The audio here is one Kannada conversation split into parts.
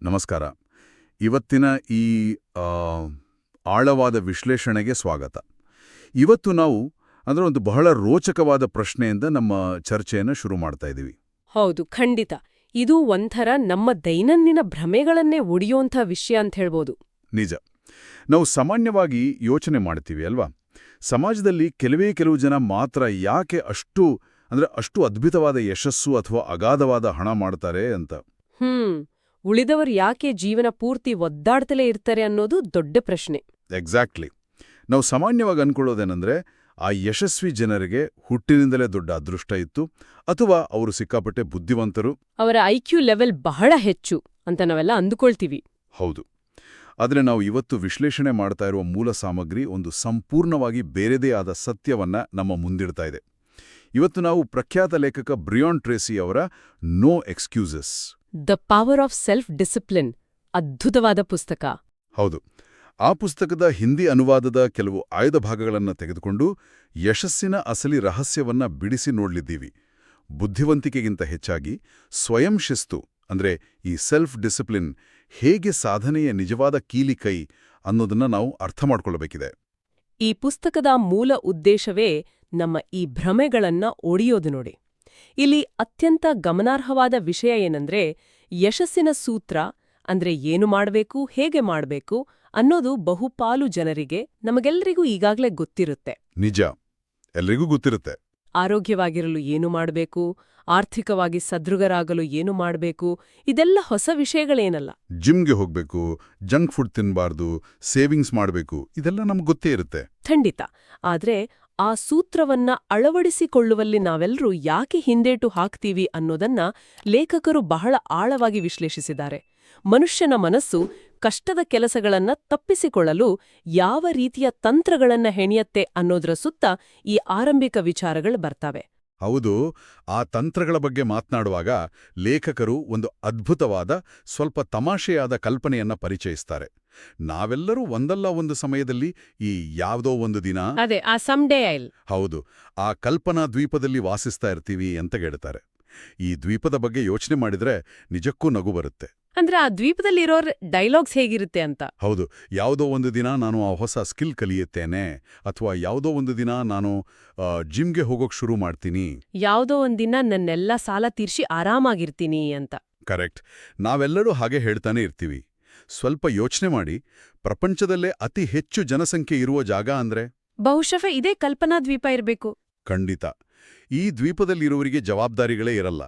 ನಮಸ್ಕಾರ. ಇವತ್ತಿನ ಈ ಆ, ಆಳವಾದ ವಿಶ್ಲೇಷಣೆಗೆ ಸ್ವಾಗತ. ಇವತ್ತು ನಾವು ಒಂದು ಬಹಳ ರೋಚಕವಾದ ಪ್ರಶ್ನೆಯಿಂದ ನಮ್ಮ ಚರ್ಚೆಯನ್ನು ಶುರು ಮಾಡ್ತಾ ಇದ್ದೀವಿ. ಹೌದು, ಖಂಡಿತ. ಇದು ಒಂಥರ ನಮ್ಮ ದೈನಂದಿನ ಭ್ರಮೆಗಳನ್ನೇ ಒಡೆಯೋಂಥ ವಿಷಯ ಅಂತ ಹೇಳ್ಬೋದು. ನಿಜ. ನಾವು ಸಾಮಾನ್ಯವಾಗಿ ಯೋಚನೆ ಮಾಡ್ತೀವಿ ಅಲ್ವಾ, ಸಮಾಜದಲ್ಲಿ ಕೆಲವು ಜನ ಮಾತ್ರ ಯಾಕೆ ಅಷ್ಟು ಅದ್ಭುತವಾದ ಯಶಸ್ಸು ಅಥವಾ ಅಗಾಧವಾದ ಹಣ ಮಾಡ್ತಾರೆ ಅಂತ. ಉಳಿದವರು ಯಾಕೆ ಜೀವನ ಪೂರ್ತಿ ಒದ್ದಾಡ್ತಲೇ ಇರ್ತಾರೆ ಅನ್ನೋದು ದೊಡ್ಡ ಪ್ರಶ್ನೆ. ಎಕ್ಸಾಕ್ಟ್ಲಿ. ನಾವು ಸಾಮಾನ್ಯವಾಗಿ ಅನ್ಕೊಳ್ಳೋದೇನೆಂದ್ರೆ, ಆ ಯಶಸ್ವಿ ಜನರಿಗೆ ಹುಟ್ಟಿನಿಂದಲೇ ದೊಡ್ಡ ಅದೃಷ್ಟ ಇತ್ತು, ಅಥವಾ ಅವರು ಸಿಕ್ಕಾಪಟ್ಟೆ ಬುದ್ಧಿವಂತರು, ಅವರ ಐಕ್ಯೂ ಲೆವೆಲ್ ಬಹಳ ಹೆಚ್ಚು ಅಂತ ನಾವೆಲ್ಲ ಅಂದುಕೊಳ್ತೀವಿ. ಹೌದು. ಆದರೆ ನಾವು ಇವತ್ತು ವಿಶ್ಲೇಷಣೆ ಮಾಡ್ತಾ ಇರುವ ಮೂಲ ಸಾಮಗ್ರಿ ಒಂದು ಸಂಪೂರ್ಣವಾಗಿ ಬೇರೆದೇ ಆದ ಸತ್ಯವನ್ನ ನಮ್ಮ ಮುಂದಿಡ್ತಾ ಇದೆ. ಇವತ್ತು ನಾವು ಪ್ರಖ್ಯಾತ ಲೇಖಕ ಬ್ರಿಯಾನ್ ಟ್ರೇಸಿ ಅವರ no excuses, the power of self discipline ಅದ್ಭುತವಾದ ಪುಸ್ತಕ. ಹೌದು. ಆ ಪುಸ್ತಕದ ಹಿಂದಿ ಅನುವಾದದ ಕೆಲವು ಆಯ್ದ ಭಾಗಗಳನ್ನು ತೆಗೆದುಕೊಂಡು ಯಶಸ್ಸಿನ ಅಸಲಿ ರಹಸ್ಯವನ್ನ ಬಿಡಿಸಿ ನೋಡ್ಲಿದ್ದೀವಿ. ಬುದ್ಧಿವಂತಿಕೆಗಿಂತ ಹೆಚ್ಚಾಗಿ ಸ್ವಯಂ ಶಿಸ್ತು ಅಂದ್ರೆ ಈ ಸೆಲ್ಫ್ ಡಿಸಿಪ್ಲಿನ್ ಹೇಗೆ ಸಾಧನೆಯ ನಿಜವಾದ ಕೀಲಿಕೈ ಅನ್ನೋದನ್ನ ನಾವು ಅರ್ಥ ಮಾಡ್ಕೊಳ್ಳಬೇಕಿದೆ. ಈ ಪುಸ್ತಕದ ಮೂಲ ಉದ್ದೇಶವೇ ನಮ್ಮ ಈ ಭ್ರಮೆಗಳನ್ನ ಒಡೆಯೋದು ನೋಡಿ. ಇಲ್ಲಿ ಅತ್ಯಂತ ಗಮನಾರ್ಹವಾದ ವಿಷಯ ಏನಂದ್ರೆ, ಯಶಸ್ಸಿನ ಸೂತ್ರ ಅಂದ್ರೆ ಏನು ಮಾಡ್ಬೇಕು, ಹೇಗೆ ಮಾಡ್ಬೇಕು ಅನ್ನೋದು ಬಹುಪಾಲು ಜನರಿಗೆ, ನಮಗೆಲ್ಲರಿಗೂ ಈಗಾಗ್ಲೇ ಗೊತ್ತಿರುತ್ತೆ. ನಿಜ, ಎಲ್ರಿಗೂ ಗೊತ್ತಿರುತ್ತೆ. ಆರೋಗ್ಯವಾಗಿರಲು ಏನು ಮಾಡಬೇಕು, ಆರ್ಥಿಕವಾಗಿ ಸದೃಢರಾಗಲು ಏನು ಮಾಡಬೇಕು, ಇದೆಲ್ಲ ಹೊಸ ವಿಷಯಗಳೇನಲ್ಲ. ಜಿಮ್ಗೆ ಹೋಗ್ಬೇಕು, ಜಂಕ್ ಫುಡ್ ತಿನ್ಬಾರ್ದು, ಸೇವಿಂಗ್ಸ್ ಮಾಡಬೇಕು, ಇದೆಲ್ಲ ನಮ್ಗೆ ಗೊತ್ತೇ ಇರುತ್ತೆ. ಖಂಡಿತ. ಆದ್ರೆ ಆ ಸೂತ್ರವನ್ನ ಅಳವಡಿಸಿಕೊಳ್ಳುವಲ್ಲಿ ನಾವೆಲ್ಲರೂ ಯಾಕೆ ಹಿಂದೇಟು ಹಾಕ್ತೀವಿ ಅನ್ನೋದನ್ನ ಲೇಖಕರು ಬಹಳ ಆಳವಾಗಿ ವಿಶ್ಲೇಷಿಸಿದ್ದಾರೆ. ಮನುಷ್ಯನ ಮನಸ್ಸು ಕಷ್ಟದ ಕೆಲಸಗಳನ್ನ ತಪ್ಪಿಸಿಕೊಳ್ಳಲು ಯಾವ ರೀತಿಯ ತಂತ್ರಗಳನ್ನ ಹೆಣೆಯತ್ತೆ ಅನ್ನೋದ್ರ ಸುತ್ತ ಈ ಆರಂಭಿಕ ವಿಚಾರಗಳು ಬರ್ತವೆ. ಹೌದು. ಆ ತಂತ್ರಗಳ ಬಗ್ಗೆ ಮಾತನಾಡುವಾಗ ಲೇಖಕರು ಒಂದು ಅದ್ಭುತವಾದ, ಸ್ವಲ್ಪ ತಮಾಷೆಯಾದ ಕಲ್ಪನೆಯನ್ನ ಪರಿಚಯಿಸ್ತಾರೆ. ನಾವೆಲ್ಲರೂ ಒಂದಲ್ಲ ಒಂದು ಸಮಯದಲ್ಲಿ ಈ ಯಾವುದೋ ಒಂದು ದಿನ, ಅದೇ ಆ ಸಮ್ಡೇ ಹೌದು, ಆ ಕಲ್ಪನಾ ದ್ವೀಪದಲ್ಲಿ ವಾಸಿಸ್ತಾ ಇರ್ತೀವಿ ಅಂತ ಹೇಳ್ತಾರೆ. ಈ ದ್ವೀಪದ ಬಗ್ಗೆ ಯೋಚನೆ ಮಾಡಿದ್ರೆ ನಿಜಕ್ಕೂ ನಗು ಬರುತ್ತೆ. ಅಂದ್ರೆ ಆ ದ್ವೀಪದಲ್ಲಿರೋರ್ ಡೈಲಾಗ್ಸ್ ಹೇಗಿರುತ್ತೆ ಅಂತ. ಹೌದು. ಯಾವುದೋ ಒಂದು ದಿನ ನಾನು ಆ ಹೊಸ ಸ್ಕಿಲ್ ಕಲಿಯುತ್ತೇನೆ, ಅಥವಾ ಯಾವುದೋ ಒಂದು ದಿನ ನಾನು ಜಿಮ್ಗೆ ಹೋಗೋಕ್ ಶುರು ಮಾಡ್ತೀನಿ, ಯಾವುದೋ ಒಂದಿನ ನನ್ನೆಲ್ಲ ಸಾಲ ತೀರ್ಸಿ ಆರಾಮಾಗಿರ್ತೀನಿ ಅಂತ. ಕರೆಕ್ಟ್. ನಾವೆಲ್ಲರೂ ಹಾಗೆ ಹೇಳ್ತಾನೆ ಇರ್ತೀವಿ. ಸ್ವಲ್ಪ ಯೋಚನೆ ಮಾಡಿ, ಪ್ರಪಂಚದಲ್ಲೇ ಅತಿ ಹೆಚ್ಚು ಜನಸಂಖ್ಯೆ ಇರುವ ಜಾಗ ಅಂದ್ರೆ ಬಹುಶಃ ಇದೇ ಕಲ್ಪನಾ ದ್ವೀಪ ಇರಬೇಕು. ಖಂಡಿತ. ಈ ದ್ವೀಪದಲ್ಲಿರುವವರಿಗೆ ಜವಾಬ್ದಾರಿಗಳೇ ಇರಲ್ಲ,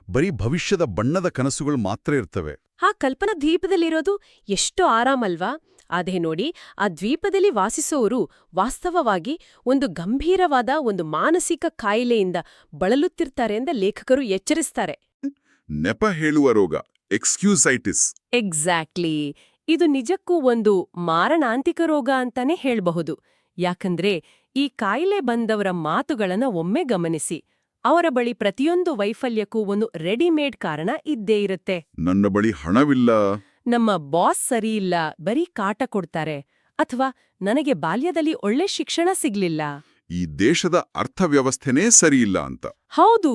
ಬರೀ ಭವಿಷ್ಯದ ಬಣ್ಣದ ಕನಸುಗಳು ಮಾತ್ರ ಇರ್ತವೆ. ಆ ಕಲ್ಪನಾ ದ್ವೀಪದಲ್ಲಿರೋದು ಎಷ್ಟು ಆರಾಮಲ್ವಾ. ಅದೇ ನೋಡಿ, ಆ ದ್ವೀಪದಲ್ಲಿ ವಾಸಿಸೋರು ವಾಸ್ತವವಾಗಿ ಒಂದು ಗಂಭೀರವಾದ ಒಂದು ಮಾನಸಿಕ ಕಾಯಿಲೆಯಿಂದ ಬಳಲುತ್ತಿರ್ತಾರೆ ಅಂತ ಲೇಖಕರು ಎಚ್ಚರಿಸ್ತಾರೆ. ನೆಪ ಹೇಳುವ ರೋಗ, ಎಕ್ಸ್ಕ್ಯೂಸೈಟಿಸ್. ಎಕ್ಸಾಕ್ಟ್ಲಿ. ಇದು ನಿಜಕ್ಕೂ ಒಂದು ಮಾರಣಾಂತಿಕ ರೋಗ ಅಂತಾನೆ ಹೇಳ್ಬಹುದು. ಯಾಕಂದ್ರೆ ಈ ಕಾಯಿಲೆ ಬಂದವರ ಮಾತುಗಳನ್ನ ಒಮ್ಮೆ ಗಮನಿಸಿ. ಅವರ ಬಳಿ ಪ್ರತಿಯೊಂದು ವೈಫಲ್ಯಕ್ಕೂ ಒಂದು ರೆಡಿಮೇಡ್ ಕಾರಣ ಇದ್ದೇ ಇರುತ್ತೆ. ನನ್ನ ಬಳಿ ಹಣವಿಲ್ಲ, ನಮ್ಮ ಬಾಸ್ ಸರಿಯಿಲ್ಲ, ಬರೀ ಕಾಟ ಕೊಡ್ತಾರೆ, ಅಥವಾ ನನಗೆ ಬಾಲ್ಯದಲ್ಲಿ ಒಳ್ಳೆ ಶಿಕ್ಷಣ ಸಿಗ್ಲಿಲ್ಲ, ಈ ದೇಶದ ಅರ್ಥವ್ಯವಸ್ಥೆನೇ ಸರಿಯಿಲ್ಲ ಅಂತ. ಹೌದು.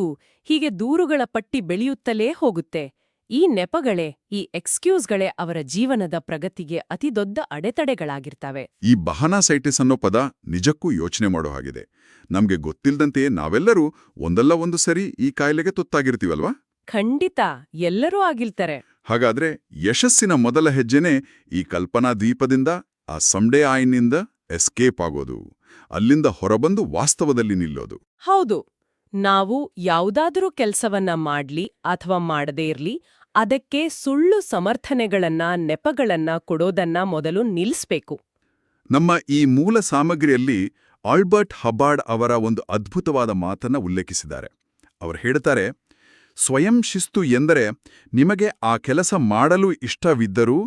ಹೀಗೆ ದೂರುಗಳ ಪಟ್ಟಿ ಬೆಳೆಯುತ್ತಲೇ ಹೋಗುತ್ತೆ. ಈ ನೆಪಗಳೇ, ಈ ಎಕ್ಸ್ಕ್ಯೂಸ್ಗಳೇ ಅವರ ಜೀವನದ ಪ್ರಗತಿಗೆ ಅತಿ ದೊಡ್ಡ ಅಡೆತಡೆಗಳಾಗಿರ್ತವೆ. ಈ ಬಹನಾಸೈಟಿಸ್ ಅನ್ನೋ ಪದ ನಿಜಕ್ಕೂ ಯೋಚನೆ ಮಾಡೋ ಹಾಗಿದೆ. ನಮ್ಗೆ ಗೊತ್ತಿಲ್ದಂತೆಯೇ ನಾವೆಲ್ಲರೂ ಒಂದಲ್ಲ ಒಂದು ಸರಿ ಈ ಕಾಯಿಲೆಗೆ ತುತ್ತಾಗಿರ್ತೀವಲ್ವಾ? ಖಂಡಿತ, ಎಲ್ಲರೂ ಆಗಿಲ್ತಾರೆ. ಹಾಗಾದ್ರೆ ಯಶಸ್ಸಿನ ಮೊದಲ ಹೆಜ್ಜೆನೇ ಈ ಕಲ್ಪನಾ ದ್ವೀಪದಿಂದ, ಆ ಸಂಡೇ ಆಯ್ನಿಂದ ಎಸ್ಕೇಪ್ ಆಗೋದು, ಅಲ್ಲಿಂದ ಹೊರಬಂದು ವಾಸ್ತವದಲ್ಲಿ ನಿಲ್ಲೋದು. ಹೌದು. ನಾವು ಯಾವುದಾದರೂ ಕೆಲಸವನ್ನ ಮಾಡ್ಲಿ ಅಥವಾ ಮಾಡದೇ ಇರ್ಲಿ, ಅದಕ್ಕೆ ಸುಳ್ಳು ಸಮರ್ಥನೆಗಳನ್ನ, ನೆಪಗಳನ್ನ ಕೊಡೋದನ್ನ ಮೊದಲು ನಿಲ್ಲಿಸ್ಬೇಕು. ನಮ್ಮ ಈ ಮೂಲ ಸಾಮಗ್ರಿಯಲ್ಲಿ ಆಲ್ಬರ್ಟ್ ಹಬ್ಬಾರ್ಡ್ ಅವರ ಒಂದು ಅದ್ಭುತವಾದ ಮಾತನ್ನ ಉಲ್ಲೇಖಿಸಿದ್ದಾರೆ. ಅವರು ಹೇಳ್ತಾರೆ, ಸ್ವಯಂ ಶಿಸ್ತು ಎಂದರೆ ನಿಮಗೆ ಆ ಕೆಲಸ ಮಾಡಲು ಇಷ್ಟವಿದ್ದರೂ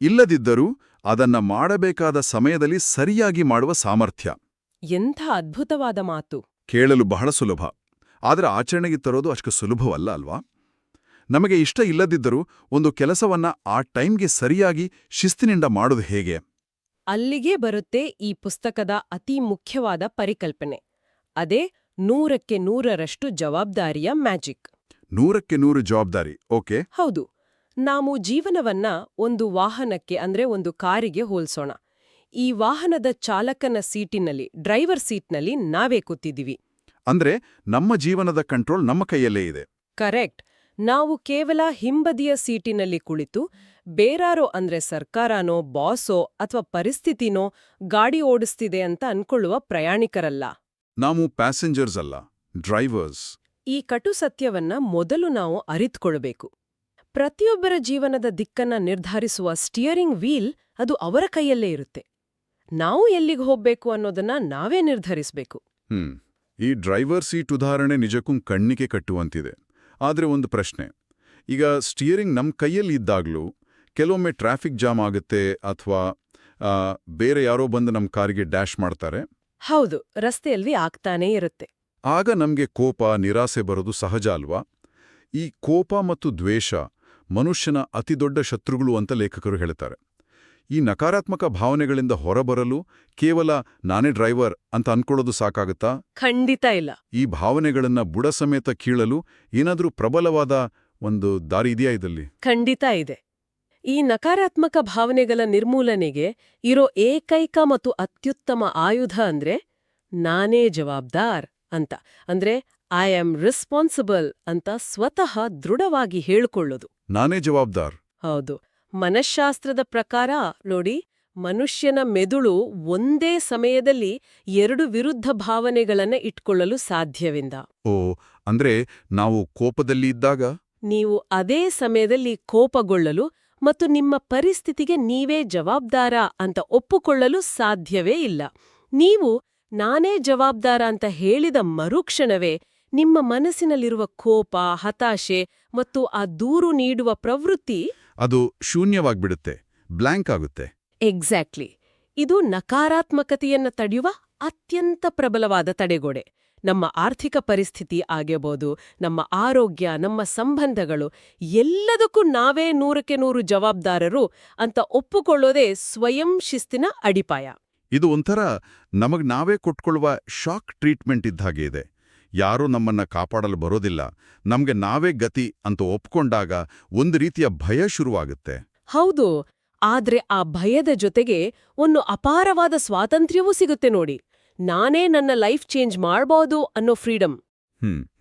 ಇಲ್ಲದಿದ್ದರೂ ಅದನ್ನ ಮಾಡಬೇಕಾದ ಸಮಯದಲ್ಲಿ ಸರಿಯಾಗಿ ಮಾಡುವ ಸಾಮರ್ಥ್ಯ. ಎಂಥ ಅದ್ಭುತವಾದ ಮಾತು. ಕೇಳಲು ಬಹಳ ಸುಲಭ, ಆದರೆ ಆಚರಣೆಗೆ ತರೋದು ಅಷ್ಟು ಸುಲಭವಲ್ಲ ಅಲ್ವಾ? ನಮಗೆ ಇಷ್ಟ ಇಲ್ಲದಿದ್ದರೂ ಒಂದು ಕೆಲಸವನ್ನ ಆ ಟೈಮ್ಗೆ ಸರಿಯಾಗಿ ಶಿಸ್ತಿನಿಂದ ಮಾಡೋದು ಹೇಗೆ? ಅಲ್ಲಿಗೆ ಬರುತ್ತೆ ಈ ಪುಸ್ತಕದ ಅತಿ ಮುಖ್ಯವಾದ ಪರಿಕಲ್ಪನೆ. ಅದೇ 100% ಜವಾಬ್ದಾರಿಯ ಮ್ಯಾಜಿಕ್. 100% ಜವಾಬ್ದಾರಿ. ಓಕೆ. ಹೌದು. ನಾವು ಜೀವನವನ್ನ ಒಂದು ವಾಹನಕ್ಕೆ ಅಂದ್ರೆ ಒಂದು ಕಾರಿಗೆ ಹೋಲ್ಸೋಣ. ಈ ವಾಹನದ ಚಾಲಕನ ಸೀಟಿನಲ್ಲಿ, ಡ್ರೈವರ್ ಸೀಟ್ನಲ್ಲಿ ನಾವೇ ಕೂತಿದ್ದೀವಿ. ಅಂದ್ರೆ ನಮ್ಮ ಜೀವನದ ಕಂಟ್ರೋಲ್ ನಮ್ಮ ಕೈಯಲ್ಲೇ ಇದೆ. ಕರೆಕ್ಟ್. ನಾವು ಕೇವಲ ಹಿಂಬದಿಯ ಸೀಟಿನಲ್ಲಿ ಕುಳಿತು ಬೇರಾರೋ ಅಂದ್ರೆ ಸರ್ಕಾರನೋ, ಬಾಸೋ ಅಥವಾ ಪರಿಸ್ಥಿತಿನೋ ಗಾಡಿ ಓಡಿಸ್ತಿದೆ ಅಂತ ಅನ್ಕೊಳ್ಳುವ ಪ್ರಯಾಣಿಕರಲ್ಲ. ನಾವು ಪ್ಯಾಸೆಂಜರ್ಸ್ ಅಲ್ಲ, ಡ್ರೈವರ್ಸ್. ಈ ಕಟು ಸತ್ಯವನ್ನ ಮೊದಲು ನಾವು ಅರಿತುಕೊಳ್ಬೇಕು. ಪ್ರತಿಯೊಬ್ಬರ ಜೀವನದ ದಿಕ್ಕನ್ನ ನಿರ್ಧರಿಸುವ ಸ್ಟಿಯರಿಂಗ್ ವೀಲ್ ಅದು ಅವರ ಕೈಯಲ್ಲೇ ಇರುತ್ತೆ. ನಾವು ಎಲ್ಲಿಗೆ ಹೋಗ್ಬೇಕು ಅನ್ನೋದನ್ನ ನಾವೇ ನಿರ್ಧರಿಸಬೇಕು. ಈ ಡ್ರೈವರ್ ಸೀಟ್ ಉದಾಹರಣೆ ನಿಜಕ್ಕೂ ಕಣ್ಣಿಗೆ ಕಟ್ಟುವಂತಿದೆ. ಆದ್ರೆ ಒಂದು ಪ್ರಶ್ನೆ, ಈಗ ಸ್ಟಿಯರಿಂಗ್ ನಮ್ಮ ಕೈಯಲ್ಲಿ ಇದ್ದಾಗ್ಲೂ ಕೆಲವೊಮ್ಮೆ ಟ್ರಾಫಿಕ್ ಜಾಮ್ ಆಗುತ್ತೆ ಅಥವಾ ಬೇರೆ ಯಾರೋ ಬಂದು ನಮ್ಮ ಕಾರಿಗೆ ಡ್ಯಾಶ್ ಮಾಡ್ತಾರೆ. ಹೌದು, ರಸ್ತೆಯಲ್ಲಿ ಆಗ್ತಾನೇ ಇರುತ್ತೆ. ಆಗ ನಮ್ಗೆ ಕೋಪ, ನಿರಾಸೆ ಬರೋದು ಸಹಜ ಅಲ್ವಾ? ಈ ಕೋಪ ಮತ್ತು ದ್ವೇಷ ಮನುಷ್ಯನ ಅತಿದೊಡ್ಡ ಶತ್ರುಗಳು ಅಂತ ಲೇಖಕರು ಹೇಳ್ತಾರೆ. ಈ ನಕಾರಾತ್ಮಕ ಭಾವನೆಗಳಿಂದ ಹೊರಬರಲು ಕೇವಲ ನಾನೇ ಡ್ರೈವರ್ ಅಂತ ಅನ್ಕೊಳ್ಳೋದು ಸಾಕಾಗುತ್ತಾ? ಖಂಡಿತ ಇಲ್ಲ. ಈ ಭಾವನೆಗಳನ್ನ ಬುಡ ಸಮೇತ ಕೀಳಲು ಏನಾದ್ರೂ ಪ್ರಬಲವಾದ ಒಂದು ದಾರಿ ಇದೆಯಾ ಇದಲ್ಲಿ? ಖಂಡಿತ ಇದೆ. ಈ ನಕಾರಾತ್ಮಕ ಭಾವನೆಗಳ ನಿರ್ಮೂಲನೆಗೆ ಇರೋ ಏಕೈಕ ಮತ್ತು ಅತ್ಯುತ್ತಮ ಆಯುಧ ಅಂದ್ರೆ ನಾನೇ ಜವಾಬ್ದಾರ್ ಅಂತ, ಅಂದ್ರೆ ಐ ಆಮ್ ರೆಸ್ಪಾನ್ಸಿಬಲ್ ಅಂತ ಸ್ವತಃ ದೃಢವಾಗಿ ಹೇಳ್ಕೊಳ್ಳೋದು. ನಾನೇ ಜವಾಬ್ದಾರ್. ಹೌದು. ಮನಃಶಾಸ್ತ್ರದ ಪ್ರಕಾರ ನೋಡಿ, ಮನುಷ್ಯನ ಮೆದುಳು ಒಂದೇ ಸಮಯದಲ್ಲಿ 2 ವಿರುದ್ಧ ಭಾವನೆಗಳನ್ನ ಇಟ್ಕೊಳ್ಳಲು ಸಾಧ್ಯವಿಲ್ಲ. ಓ, ಅಂದ್ರೆ ನಾವು ಕೋಪದಲ್ಲಿ ಇದ್ದಾಗ ನೀವು ಅದೇ ಸಮಯದಲ್ಲಿ ಕೋಪಗೊಳ್ಳಲು ಮತ್ತು ನಿಮ್ಮ ಪರಿಸ್ಥಿತಿಗೆ ನೀವೇ ಜವಾಬ್ದಾರ ಅಂತ ಒಪ್ಪುಕೊಳ್ಳಲು ಸಾಧ್ಯವೇ ಇಲ್ಲ. ನೀವು ನಾನೇ ಜವಾಬ್ದಾರ ಅಂತ ಹೇಳಿದ ಮರುಕ್ಷಣವೇ ನಿಮ್ಮ ಮನಸ್ಸಿನಲ್ಲಿರುವ ಕೋಪ, ಹತಾಶೆ ಮತ್ತು ಆ ದೂರು ನೀಡುವ ಪ್ರವೃತ್ತಿ ಅದು ಶೂನ್ಯವಾಗ್ಬಿಡುತ್ತೆ, ಬ್ಲ್ಯಾಂಕ್ ಆಗುತ್ತೆ. ಎಕ್ಸಾಕ್ಟ್ಲಿ. ಇದು ನಕಾರಾತ್ಮಕತೆಯನ್ನ ತಡೆಯುವ ಅತ್ಯಂತ ಪ್ರಬಲವಾದ ತಡೆಗೋಡೆ. ನಮ್ಮ ಆರ್ಥಿಕ ಪರಿಸ್ಥಿತಿ ಆಗಿರ್ಬೋದು, ನಮ್ಮ ಆರೋಗ್ಯ, ನಮ್ಮ ಸಂಬಂಧಗಳು ಎಲ್ಲದಕ್ಕೂ ನಾವೇ 100% ಜವಾಬ್ದಾರರು ಅಂತ ಒಪ್ಪುಕೊಳ್ಳೋದೇ ಸ್ವಯಂ ಶಿಸ್ತಿನ ಅಡಿಪಾಯ. ಇದು ಒಂಥರ ನಮಗ್ ನಾವೇ ಕೊಟ್ಕೊಳ್ಳುವ ಶಾಕ್ ಟ್ರೀಟ್ಮೆಂಟ್ ಇದ್ದಾಗೆ ಇದೆ. ಯಾರೂ ನಮ್ಮನ್ನ ಕಾಪಾಡಲು ಬರೋದಿಲ್ಲ, ನಮ್ಗೆ ನಾವೇ ಗತಿ ಅಂತ ಒಪ್ಕೊಂಡಾಗ ಒಂದು ರೀತಿಯ ಭಯ ಶುರುವಾಗುತ್ತೆ. ಹೌದು. ಆದ್ರೆ ಆ ಭಯದ ಜೊತೆಗೆ ಒಂದು ಅಪಾರವಾದ ಸ್ವಾತಂತ್ರ್ಯವೂ ಸಿಗುತ್ತೆ ನೋಡಿ. ನಾನೇ ನನ್ನ ಲೈಫ್ ಚೇಂಜ್ ಮಾಡ್ಬೋದು ಅನ್ನೋ ಫ್ರೀಡಮ್.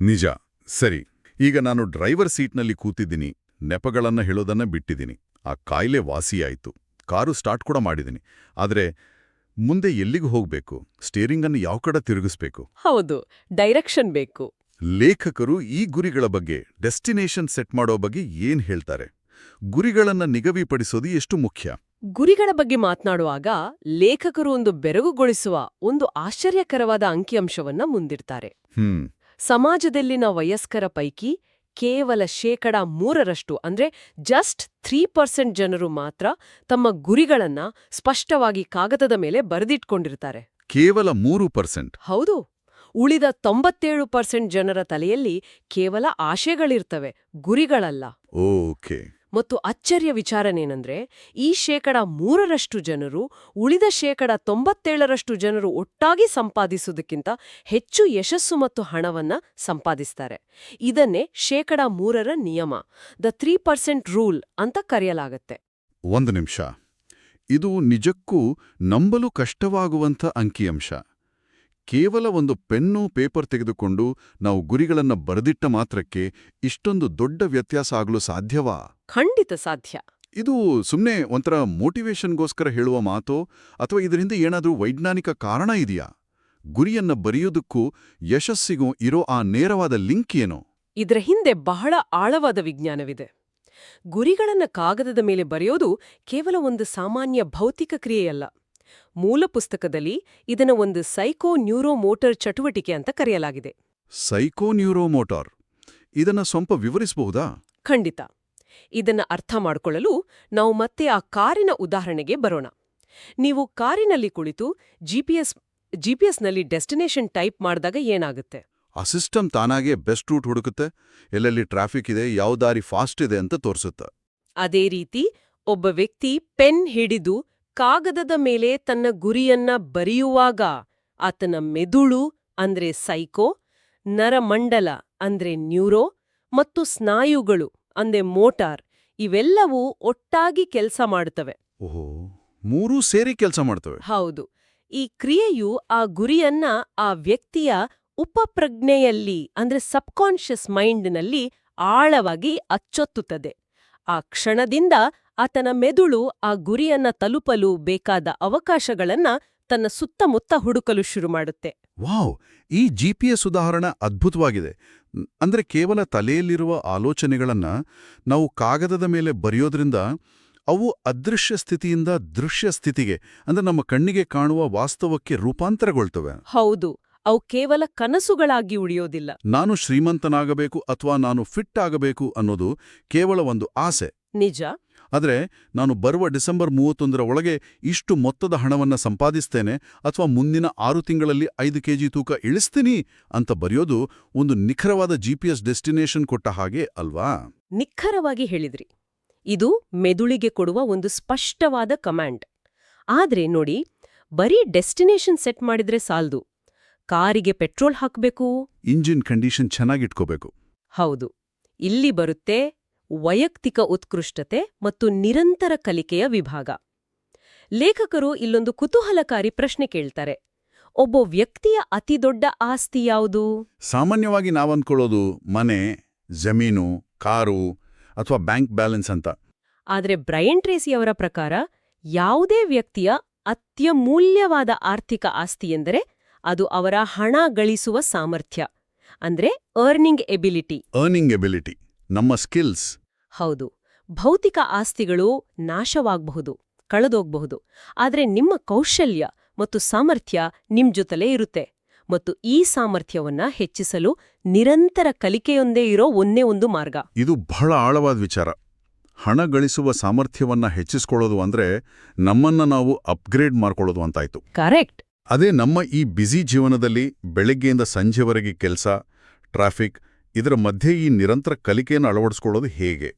ನಿಜ. ಸರಿ, ಈಗ ನಾನು ಡ್ರೈವರ್ ಸೀಟ್ನಲ್ಲಿ ಕೂತಿದ್ದೀನಿ, ನೆಪಗಳನ್ನ ಹೇಳೋದನ್ನ ಬಿಟ್ಟಿದ್ದೀನಿ, ಆ ಕಾಯಿಲೆ ವಾಸಿಯಾಯಿತು, ಕಾರು ಸ್ಟಾರ್ಟ್ ಕೂಡ ಮಾಡಿದ್ದೀನಿ. ಆದ್ರೆ ಮುಂದೆ ಎಲ್ಲಿಗೆ ಹೋಗ್ಬೇಕು? ಸ್ಟೇರಿಂಗ್ ಅನ್ನು ಯಾವ ಕಡೆ ತಿರುಗಿಸ್ಬೇಕು? ಹೌದು, ಡೈರೆಕ್ಷನ್ ಬೇಕು. ಲೇಖಕರು ಈ ಗುರಿಗಳ ಬಗ್ಗೆ, ಡೆಸ್ಟಿನೇಷನ್ ಸೆಟ್ ಮಾಡೋ ಬಗ್ಗೆ ಏನ್ ಹೇಳ್ತಾರೆ? ಗುರಿಗಳನ್ನ ನಿಗದಿಪಡಿಸೋದು ಎಷ್ಟು ಮುಖ್ಯ? ಗುರಿಗಳ ಬಗ್ಗೆ ಮಾತನಾಡುವಾಗ ಲೇಖಕರು ಒಂದು ಬೆರಗುಗೊಳಿಸುವ ಒಂದು ಆಶ್ಚರ್ಯಕರವಾದ ಅಂಕಿಅಂಶವನ್ನ ಮುಂದಿಡ್ತಾರೆ. ಸಮಾಜದಲ್ಲಿನ ವಯಸ್ಕರ ಪೈಕಿ ಕೇವಲ 3% ಅಂದ್ರೆ ಜಸ್ಟ್ 3% ಜನರು ಮಾತ್ರ ತಮ್ಮ ಗುರಿಗಳನ್ನ ಸ್ಪಷ್ಟವಾಗಿ ಕಾಗದದ ಮೇಲೆ ಬರೆದಿಟ್ಕೊಂಡಿರ್ತಾರೆ. ಕೇವಲ 3%? ಹೌದು. ಉಳಿದ 97% ಜನರ ತಲೆಯಲ್ಲಿ ಕೇವಲ ಆಶೆಗಳಿರ್ತವೆ, ಗುರಿಗಳಲ್ಲ. ಓಕೆ. ಮತ್ತು ಅಚ್ಚರಿಯ ವಿಚಾರನೇನೆಂದ್ರೆ, ಈ 3% ಜನರು ಉಳಿದ 97% ಜನರು ಒಟ್ಟಾಗಿ ಸಂಪಾದಿಸುವುದಕ್ಕಿಂತ ಹೆಚ್ಚು ಯಶಸ್ಸು ಮತ್ತು ಹಣವನ್ನ ಸಂಪಾದಿಸ್ತಾರೆ. ಇದನ್ನೇ 3% ನಿಯಮ, ದ 3% ರೂಲ್ ಅಂತ ಕರೆಯಲಾಗತ್ತೆ. ಒಂದು ನಿಮಿಷ, ಇದು ನಿಜಕ್ಕೂ ನಂಬಲು ಕಷ್ಟವಾಗುವಂಥ ಅಂಕಿಅಂಶ. ಕೇವಲ ಒಂದು ಪೆನ್ನು ಪೇಪರ್ ತೆಗೆದುಕೊಂಡು ನಾವು ಗುರಿಗಳನ್ನ ಬರೆದಿಟ್ಟ ಮಾತ್ರಕ್ಕೆ ಇಷ್ಟೊಂದು ದೊಡ್ಡ ವ್ಯತ್ಯಾಸ ಆಗಲು ಸಾಧ್ಯವಾ? ಖಂಡಿತ ಸಾಧ್ಯ. ಇದು ಸುಮ್ಮನೆ ಒಂಥರ ಮೋಟಿವೇಶನ್ಗೋಸ್ಕರ ಹೇಳುವ ಮಾತೋ ಅಥವಾ ಇದರಿಂದ ಏನಾದರೂ ವೈಜ್ಞಾನಿಕ ಕಾರಣ ಇದೆಯಾ? ಗುರಿಯನ್ನ ಬರೆಯೋದಕ್ಕೂ ಯಶಸ್ಸಿಗೂ ಇರೋ ಆ ನೇರವಾದ ಲಿಂಕ್ ಏನೋ? ಇದರ ಹಿಂದೆ ಬಹಳ ಆಳವಾದ ವಿಜ್ಞಾನವಿದೆ. ಗುರಿಗಳನ್ನ ಕಾಗದದ ಮೇಲೆ ಬರೆಯೋದು ಕೇವಲ ಒಂದು ಸಾಮಾನ್ಯ ಭೌತಿಕ ಕ್ರಿಯೆಯಲ್ಲ. ಮೂಲ ಪುಸ್ತಕದಲ್ಲಿ ಇದನ್ನ ಒಂದು ಸೈಕೋ-ನ್ಯೂರೋಮೋಟರ್ ಚಟುವಟಿಕೆ ಅಂತ ಕರೆಯಲಾಗಿದೆ. ಸೈಕೋ-ನ್ಯೂರೋಮೋಟಾರ್, ಇದನ್ನ ಸ್ವಲ್ಪ ವಿವರಿಸಬಹುದಾ? ಖಂಡಿತ. ಇದನ್ನ ಅರ್ಥ ಮಾಡಿಕೊಳ್ಳಲು ನಾವು ಮತ್ತೆ ಆ ಕಾರಿನ ಉದಾಹರಣೆಗೆ ಬರೋಣ. ನೀವು ಕಾರಿನಲ್ಲಿ ಕುಳಿತು ಜಿಪಿಎಸ್ನಲ್ಲಿ ಡೆಸ್ಟಿನೇಷನ್ ಟೈಪ್ ಮಾಡಿದಾಗ ಏನಾಗುತ್ತೆ? ಆ ಸಿಸ್ಟಮ್ ತಾನಾಗೆ ಬೆಸ್ಟ್ ರೂಟ್ ಹುಡುಕುತ್ತೆ, ಎಲ್ಲೆಲ್ಲಿ ಟ್ರಾಫಿಕ್ ಇದೆ, ಯಾವ ದಾರಿ ಫಾಸ್ಟ್ ಇದೆ ಅಂತ ತೋರಿಸುತ್ತೆ. ಅದೇ ರೀತಿ ಒಬ್ಬ ವ್ಯಕ್ತಿ ಪೆನ್ ಹಿಡಿದು ಕಾಗದದ ಮೇಲೆ ತನ್ನ ಗುರಿಯನ್ನ ಬರೆಯುವಾಗ ಆತನ ಮೆದುಳು ಅಂದ್ರೆ ಸೈಕೋ, ನರಮಂಡಲ ಅಂದ್ರೆ ನ್ಯೂರೋ ಮತ್ತು ಸ್ನಾಯುಗಳು ಅಂದ್ರೆ ಮೋಟಾರ್ ಇವೆಲ್ಲವೂ ಒಟ್ಟಾಗಿ ಕೆಲಸ ಮಾಡುತ್ತವೆ. ಓಹೋ, ಮೂರೂ ಸೇರಿ ಕೆಲಸ ಮಾಡ್ತವೆ. ಹೌದು. ಈ ಕ್ರಿಯೆಯು ಆ ಗುರಿಯನ್ನ ಆ ವ್ಯಕ್ತಿಯ ಉಪಪ್ರಜ್ಞೆಯಲ್ಲಿ ಅಂದ್ರೆ ಸಬ್ಕಾನ್ಷಿಯಸ್ ಮೈಂಡ್ನಲ್ಲಿ ಆಳವಾಗಿ ಅಚ್ಚೊತ್ತುತ್ತದೆ. ಆ ಕ್ಷಣದಿಂದ ಆತನ ಮೆದುಳು ಆ ಗುರಿಯನ್ನ ತಲುಪಲು ಬೇಕಾದ ಅವಕಾಶಗಳನ್ನ ತನ್ನ ಸುತ್ತಮುತ್ತ ಹುಡುಕಲು ಶುರು ಮಾಡುತ್ತೆ. ವಾವ್, ಈ GPS ಉದಾಹರಣೆ ಅದ್ಭುತವಾಗಿದೆ. ಅಂದ್ರೆ ಕೇವಲ ತಲೆಯಲ್ಲಿರುವ ಆಲೋಚನೆಗಳನ್ನ ನಾವು ಕಾಗದದ ಮೇಲೆ ಬರೆಯೋದ್ರಿಂದ ಅವು ಅದೃಶ್ಯ ಸ್ಥಿತಿಯಿಂದ ದೃಶ್ಯ ಸ್ಥಿತಿಗೆ ಅಂದ್ರೆ ನಮ್ಮ ಕಣ್ಣಿಗೆ ಕಾಣುವ ವಾಸ್ತವಕ್ಕೆ ರೂಪಾಂತರಗೊಳ್ತವೆ. ಹೌದು, ಅವು ಕೇವಲ ಕನಸುಗಳಾಗಿ ಉಳಿಯೋದಿಲ್ಲ. ನಾನು ಶ್ರೀಮಂತನಾಗಬೇಕು ಅಥವಾ ನಾನು ಫಿಟ್ ಆಗಬೇಕು ಅನ್ನೋದು ಕೇವಲ ಒಂದು ಆಸೆ. ನಿಜ. ಆದರೆ ನಾನು ಬರುವ ಡಿಸೆಂಬರ್ 31ರ ಒಳಗೆ ಇಷ್ಟು ಮೊತ್ತದ ಹಣವನ್ನ ಸಂಪಾದಿಸ್ತೇನೆ ಅಥವಾ ಮುಂದಿನ 6 ತಿಂಗಳಲ್ಲಿ 5 ಕೆಜಿ ತೂಕ ಇಳಿಸ್ತೀನಿ ಅಂತ ಬರೆಯೋದು ಒಂದು ನಿಖರವಾದ GPS ಡೆಸ್ಟಿನೇಷನ್ ಕೊಟ್ಟ ಹಾಗೆ ಅಲ್ವಾ? ನಿಖರವಾಗಿ ಹೇಳಿದ್ರಿ. ಇದು ಮೆದುಳಿಗೆ ಕೊಡುವ ಒಂದು ಸ್ಪಷ್ಟವಾದ ಕಮಾಂಡ್. ಆದ್ರೆ ನೋಡಿ, ಬರೀ ಡೆಸ್ಟಿನೇಷನ್ ಸೆಟ್ ಮಾಡಿದ್ರೆ ಸಾಲ್ದು. ಕಾರಿಗೆ ಪೆಟ್ರೋಲ್ ಹಾಕ್ಬೇಕು, ಇಂಜಿನ್ ಕಂಡೀಷನ್ ಚೆನ್ನಾಗಿಟ್ಕೋಬೇಕು. ಹೌದು. ಇಲ್ಲಿ ಬರುತ್ತೆ ವೈಯಕ್ತಿಕ ಉತ್ಕೃಷ್ಟತೆ ಮತ್ತು ನಿರಂತರ ಕಲಿಕೆಯ ವಿಭಾಗ. ಲೇಖಕರು ಇಲ್ಲೊಂದು ಕುತೂಹಲಕಾರಿ ಪ್ರಶ್ನೆ ಕೇಳ್ತಾರೆ. ಒಬ್ಬ ವ್ಯಕ್ತಿಯ ಅತಿದೊಡ್ಡ ಆಸ್ತಿ ಯಾವುದು? ಸಾಮಾನ್ಯವಾಗಿ ನಾವನ್ಕೊಳ್ಳೋದು ಮನೆ, ಜಮೀನು, ಕಾರು ಅಥವಾ ಬ್ಯಾಂಕ್ ಬ್ಯಾಲೆನ್ಸ್ ಅಂತ. ಆದ್ರೆ ಬ್ರಯನ್ ಟ್ರೇಸಿಯವರ ಪ್ರಕಾರ ಯಾವುದೇ ವ್ಯಕ್ತಿಯ ಅತ್ಯಮೂಲ್ಯವಾದ ಆರ್ಥಿಕ ಆಸ್ತಿ ಎಂದರೆ ಅದು ಅವರ ಹಣ ಗಳಿಸುವ ಸಾಮರ್ಥ್ಯ, ಅಂದ್ರೆ ಅರ್ನಿಂಗ್ ಎಬಿಲಿಟಿ. ನಮ್ಮ ಸ್ಕಿಲ್ಸ್. ಹೌದು. ಭೌತಿಕ ಆಸ್ತಿಗಳು ನಾಶವಾಗಬಹುದು, ಕಳೆದೋಗ್ಬಹುದು. ಆದ್ರೆ ನಿಮ್ಮ ಕೌಶಲ್ಯ ಮತ್ತು ಸಾಮರ್ಥ್ಯ ನಿಮ್ ಜೊತೆಲೇ ಇರುತ್ತೆ. ಮತ್ತು ಈ ಸಾಮರ್ಥ್ಯವನ್ನ ಹೆಚ್ಚಿಸಲು ನಿರಂತರ ಕಲಿಕೆಯೊಂದೇ ಇರೋ ಒಂದೇ ಒಂದು ಮಾರ್ಗ. ಇದು ಬಹಳ ಆಳವಾದ ವಿಚಾರ. ಹಣ ಗಳಿಸುವ ಸಾಮರ್ಥ್ಯವನ್ನ ಹೆಚ್ಚಿಸ್ಕೊಳ್ಳೋದು ಅಂದ್ರೆ ನಮ್ಮನ್ನ ನಾವು ಅಪ್ಗ್ರೇಡ್ ಮಾಡ್ಕೊಳ್ಳೋದು ಅಂತಾಯ್ತು. ಕರೆಕ್ಟ್. ಅದೇ ನಮ್ಮ ಈ ಬ್ಯುಸಿ ಜೀವನದಲ್ಲಿ ಬೆಳಗ್ಗೆಯಿಂದ ಸಂಜೆವರೆಗೆ ಕೆಲಸ, ಟ್ರಾಫಿಕ್ ಇದರ ಮಧ್ಯೆ ಈ ನಿರಂತರ ಕಲಿಕೆಯನ್ನು ಅಳವಡಿಸ್ಕೊಳ್ಳೋದು ಹೇಗೆ?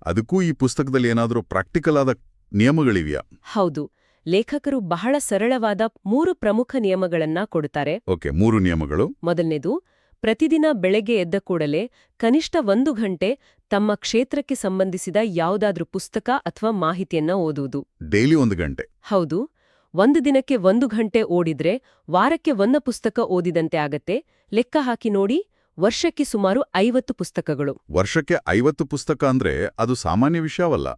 ಅದಕ್ಕೂ ಈ ಪುಸ್ತಕದಲ್ಲಿ ಏನಾದರೂ ಪ್ರಾಕ್ಟಿಕಲ್ ಆದ ನಿಯಮಗಳಿವೆಯಾ? ಹೌದು. ಲೇಖಕರು ಬಹಳ ಸರಳವಾದ 3 ಪ್ರಮುಖ ನಿಯಮಗಳನ್ನ ಕೊಡುತ್ತಾರೆ. ಓಕೆ, 3 ನಿಯಮಗಳು. ಮೊದಲನೇದು, ಪ್ರತಿದಿನ ಬೆಳಗ್ಗೆ ಎದ್ದ ಕೂಡಲೇ ಕನಿಷ್ಠ 1 ಗಂಟೆ ತಮ್ಮ ಕ್ಷೇತ್ರಕ್ಕೆ ಸಂಬಂಧಿಸಿದ ಯಾವುದಾದ್ರೂ ಪುಸ್ತಕ ಅಥವಾ ಮಾಹಿತಿಯನ್ನ ಓದುವುದು. ಡೈಲಿ 1 ಗಂಟೆ? ಹೌದು. 1 ದಿನಕ್ಕೆ 1 ಗಂಟೆ ಓದಿದ್ರೆ ವಾರಕ್ಕೆ 1 ಪುಸ್ತಕ ಓದಿದಂತೆ ಆಗತ್ತೆ. ಲೆಕ್ಕ ಹಾಕಿ ನೋಡಿ, ವರ್ಷಕ್ಕೆ ಸುಮಾರು 50 ಪುಸ್ತಕಗಳು. ವರ್ಷಕ್ಕೆ 50 ಪುಸ್ತಕ ಅಂದ್ರೆ ಅದು ಸಾಮಾನ್ಯ ವಿಷಯವಲ್ಲ.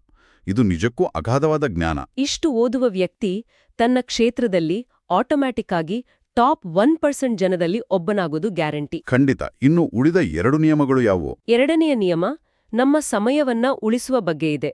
ಇದು ನಿಜಕ್ಕೂ ಅಗಾಧವಾದ ಜ್ಞಾನ. ಇಷ್ಟು ಓದುವ ವ್ಯಕ್ತಿ ತನ್ನ ಕ್ಷೇತ್ರದಲ್ಲಿ ಆಟೋಮ್ಯಾಟಿಕ್ ಆಗಿ ಟಾಪ್ 1% ಜನದಲ್ಲಿ ಒಬ್ಬನಾಗೋದು ಗ್ಯಾರಂಟಿ. ಖಂಡಿತ. ಇನ್ನು ಉಳಿದ 2 ನಿಯಮಗಳು ಯಾವುವು? ಎರಡನೆಯ ನಿಯಮ ನಮ್ಮ ಸಮಯವನ್ನ ಉಳಿಸುವ ಬಗ್ಗೆ ಇದೆ.